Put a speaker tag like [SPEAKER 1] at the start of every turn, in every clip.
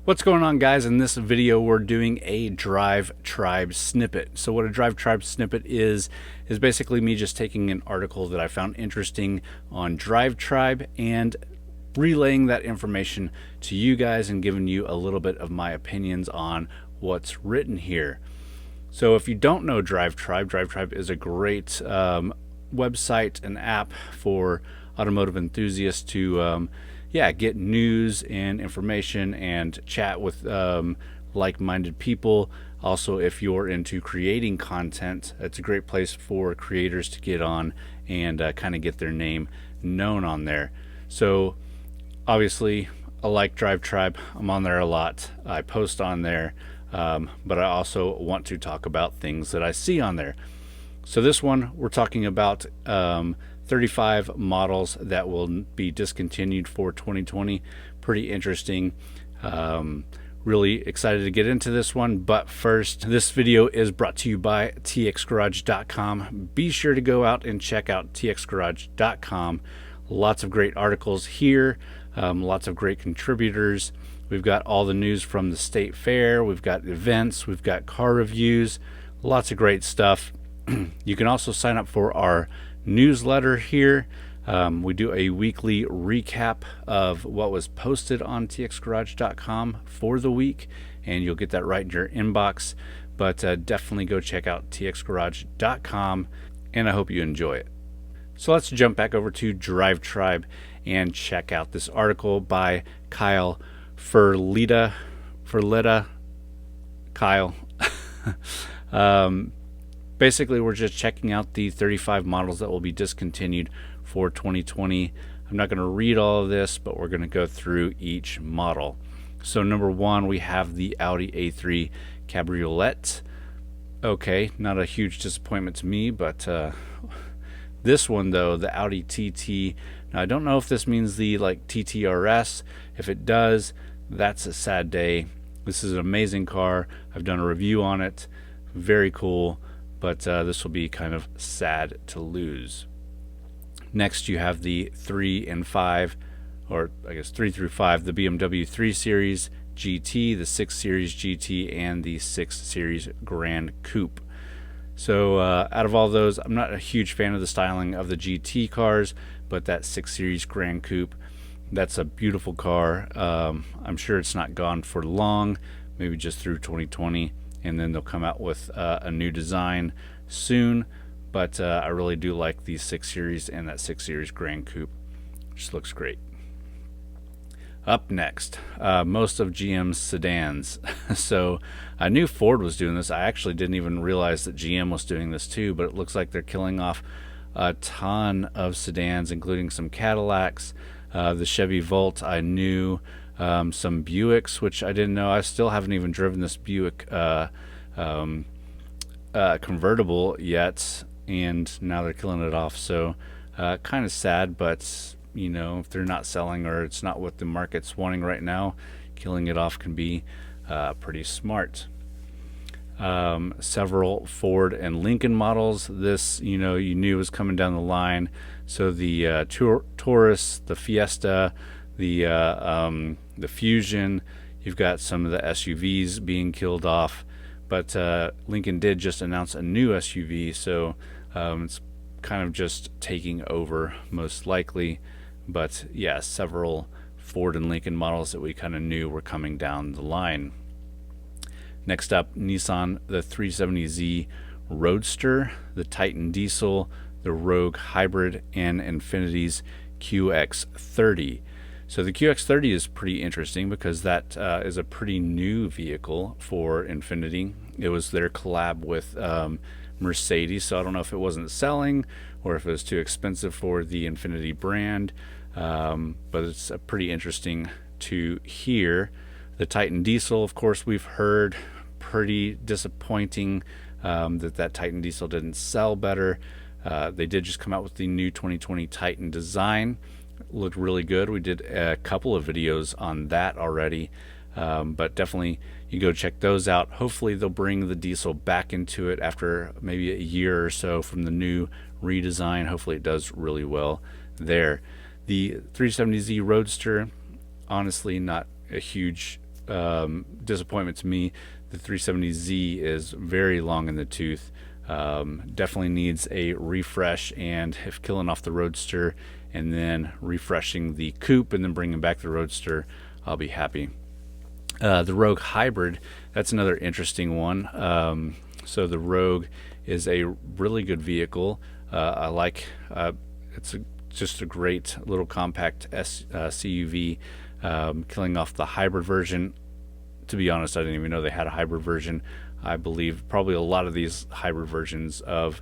[SPEAKER 1] What's going on, guys? In this video we're doing a DRIVETRIBE snippet. So what a DRIVETRIBE snippet is basically me just taking an article that I found interesting on DRIVETRIBE and relaying that information to you guys and giving you a little bit of my opinions on what's written here. So if you don't know DRIVETRIBE, DRIVETRIBE is a great website and app for automotive enthusiasts to get news and information and chat with like-minded people. Also, if you're into creating content, it's a great place for creators to get on and kind of get their name known on there. So obviously I like DRIVETRIBE. I'm on there a lot. I post on there, but I also want to talk about things that I see on there. So this one, we're talking about 35 models that will be discontinued for 2020. Pretty interesting. Really excited to get into this one. But first, this video is brought to you by txgarage.com. Be sure to go out and check out txgarage.com. Lots of great articles here. Lots of great contributors. We've got all the news from the state fair. We've got events. We've got car reviews. Lots of great stuff. You can also sign up for our newsletter here. We do a weekly recap of what was posted on txgarage.com for the week, and you'll get that right in your inbox. But definitely go check out txgarage.com, and I hope you enjoy it. So let's jump back over to DRIVETRIBE and check out this article by Kyle Ferlita. Kyle. Basically, we're just checking out the 35 models that will be discontinued for 2020. I'm not going to read all of this, but we're going to go through each model. So number one, we have the Audi A3 Cabriolet. Okay, not a huge disappointment to me, but this one though, the Audi TT. Now I don't know if this means the TTRS. If it does, that's a sad day. This is an amazing car. I've done a review on it. Very cool. But this will be kind of sad to lose. Next, you have the 3 and 5, or I guess 3 through 5, the BMW 3 Series GT, the 6 Series GT, and the 6 Series Grand Coupe. So out of all those, I'm not a huge fan of the styling of the GT cars, but that 6 Series Grand Coupe, that's a beautiful car. I'm sure it's not gone for long, maybe just through 2020. And then they'll come out with a new design soon. But I really do like the 6 Series and that 6 Series Grand Coupe. Just looks great. Up next, most of GM's sedans. So I knew Ford was doing this. I actually didn't even realize that GM was doing this too, but it looks like they're killing off a ton of sedans, including some Cadillacs, the Chevy Volt I knew, some Buicks, which I didn't know. I still haven't even driven this Buick convertible yet, and now they're killing it off. So kind of sad, but you know, if they're not selling or it's not what the market's wanting right now, killing it off can be pretty smart. Several Ford and Lincoln models. This, you know, you knew was coming down the line. So the Taurus, the Fiesta, the Fusion. You've got some of the SUVs being killed off, but Lincoln did just announce a new SUV, so it's kind of just taking over most likely. But yeah, several Ford and Lincoln models that we kind of knew were coming down the line. Next up, Nissan, the 370Z Roadster, the Titan Diesel, the Rogue Hybrid, and Infinity's QX30. So the QX30 is pretty interesting because that is a pretty new vehicle for Infinity. It was their collab with Mercedes, so I don't know if it wasn't selling or if it was too expensive for the Infinity brand, but it's pretty interesting to hear. The Titan Diesel, of course, we've heard, pretty disappointing that Titan Diesel didn't sell better. They did just come out with the new 2020 Titan design. Looked really good. We did a couple of videos on that already, but definitely you go check those out. Hopefully they'll bring the diesel back into it after maybe a year or so from the new redesign. Hopefully it does really well there. The 370Z Roadster, honestly not a huge disappointment to me. The 370Z is very long in the tooth. Definitely needs a refresh, and if killing off the Roadster and then refreshing the coupe and then bringing back the Roadster, I'll be happy. The Rogue Hybrid, that's another interesting one. So the Rogue is a really good vehicle. I like it's just a great little compact CUV, killing off the hybrid version. To be honest, I didn't even know they had a hybrid version. I believe probably a lot of these hybrid versions of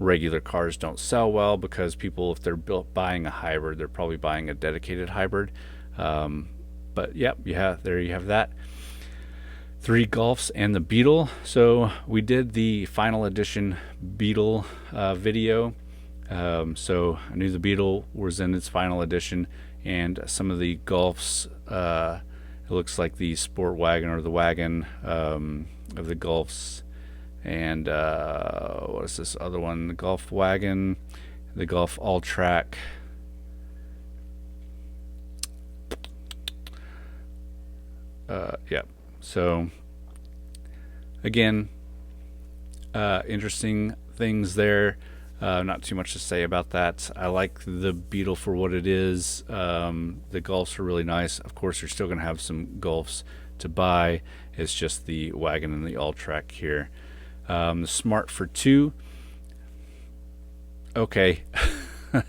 [SPEAKER 1] regular cars don't sell well because people, if they're buying a hybrid, they're probably buying a dedicated hybrid. But yep, there you have that. 3 Golfs and the Beetle. So we did the final edition Beetle video. So I knew the Beetle was in its final edition, and some of the Golfs, it looks like the Sport Wagon or the wagon of the Golfs, and what is this other one? The Golf Wagon, the Golf All Track. Yeah. So again, interesting things there. Not too much to say about that. I like the Beetle for what it is. The Golfs are really nice. Of course, you're still going to have some Golfs to buy. It's just the wagon and the all-track here. The Smart for 2. Okay.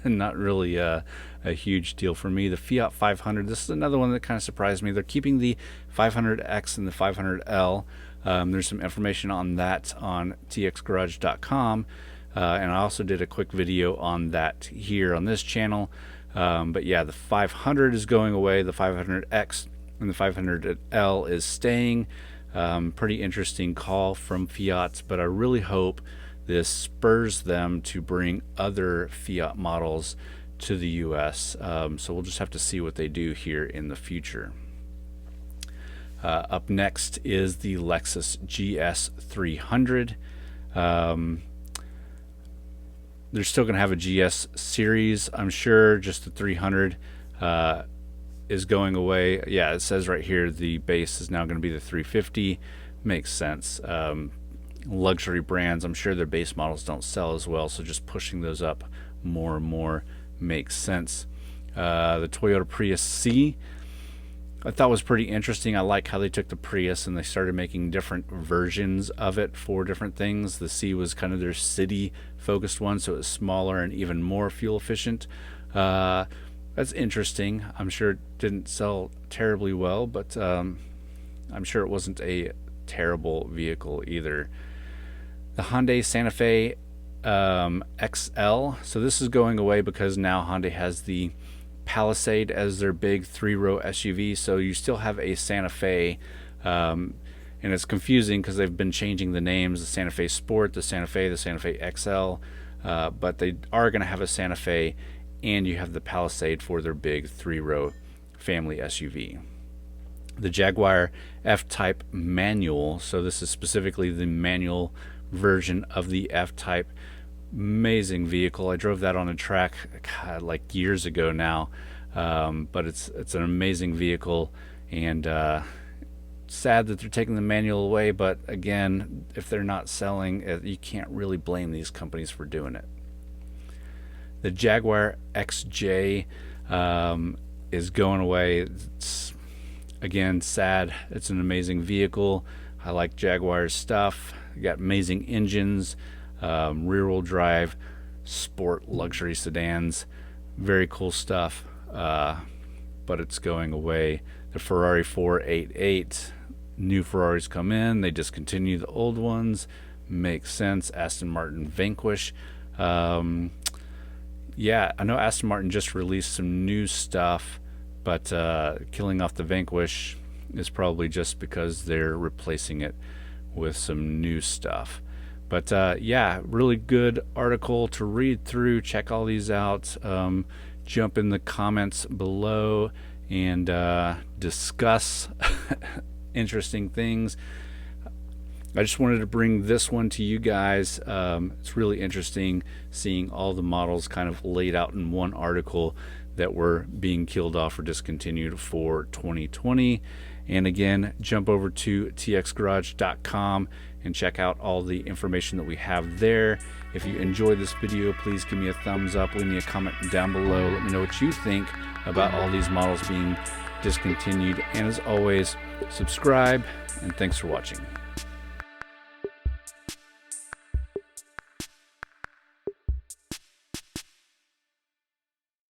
[SPEAKER 1] Not really a huge deal for me. The Fiat 500. This is another one that kind of surprised me. They're keeping the 500X and the 500L. There's some information on that on txgarage.com. And I also did a quick video on that here on this channel. But yeah, the 500 is going away. The 500X and the 500L is staying. Pretty interesting call from Fiat, but I really hope this spurs them to bring other Fiat models to the US. So we'll just have to see what they do here in the future. Up next is the Lexus GS 300. They're still going to have a GS series, I'm sure. Just the 300 is going away. Yeah, it says right here the base is now going to be the 350. Makes sense. Luxury brands, I'm sure their base models don't sell as well, so just pushing those up more and more makes sense. The Toyota Prius C, I thought was pretty interesting. I like how they took the Prius and they started making different versions of it for different things. The C was kind of their city focused one, so it was smaller and even more fuel efficient. That's interesting. I'm sure it didn't sell terribly well, but I'm sure it wasn't a terrible vehicle either. The Hyundai Santa Fe XL. So this is going away because now Hyundai has the Palisade as their big 3-row SUV. So you still have a Santa Fe, and it's confusing because they've been changing the names: the Santa Fe Sport, the Santa Fe XL. But they are going to have a Santa Fe, and you have the Palisade for their big 3-row family SUV. The Jaguar FType manual. So this is specifically the manual version of the FType. Amazing vehicle. I drove that on a track, God, like years ago now, but it's an amazing vehicle, and sad that they're taking the manual away. But again, if they're not selling, you can't really blame these companies for doing it. The Jaguar XJ is going away. It's, again, sad. It's an amazing vehicle. I like Jaguar's stuff. You got amazing engines, rear-wheel drive, sport luxury sedans, very cool stuff, but it's going away. The Ferrari 488, new Ferraris come in, they discontinue the old ones, makes sense. Aston Martin Vanquish. Yeah, I know Aston Martin just released some new stuff, but killing off the Vanquish is probably just because they're replacing it with some new stuff. But yeah, really good article to read through. Check all these out. Jump in the comments below and discuss interesting things. I just wanted to bring this one to you guys. It's really interesting seeing all the models kind of laid out in one article that were being killed off or discontinued for 2020. And again, jump over to txgarage.com and check out all the information that we have there. If you enjoyed this video, please give me a thumbs up, leave me a comment down below, let me know what you think about all these models being discontinued, and as always, subscribe, and thanks for watching.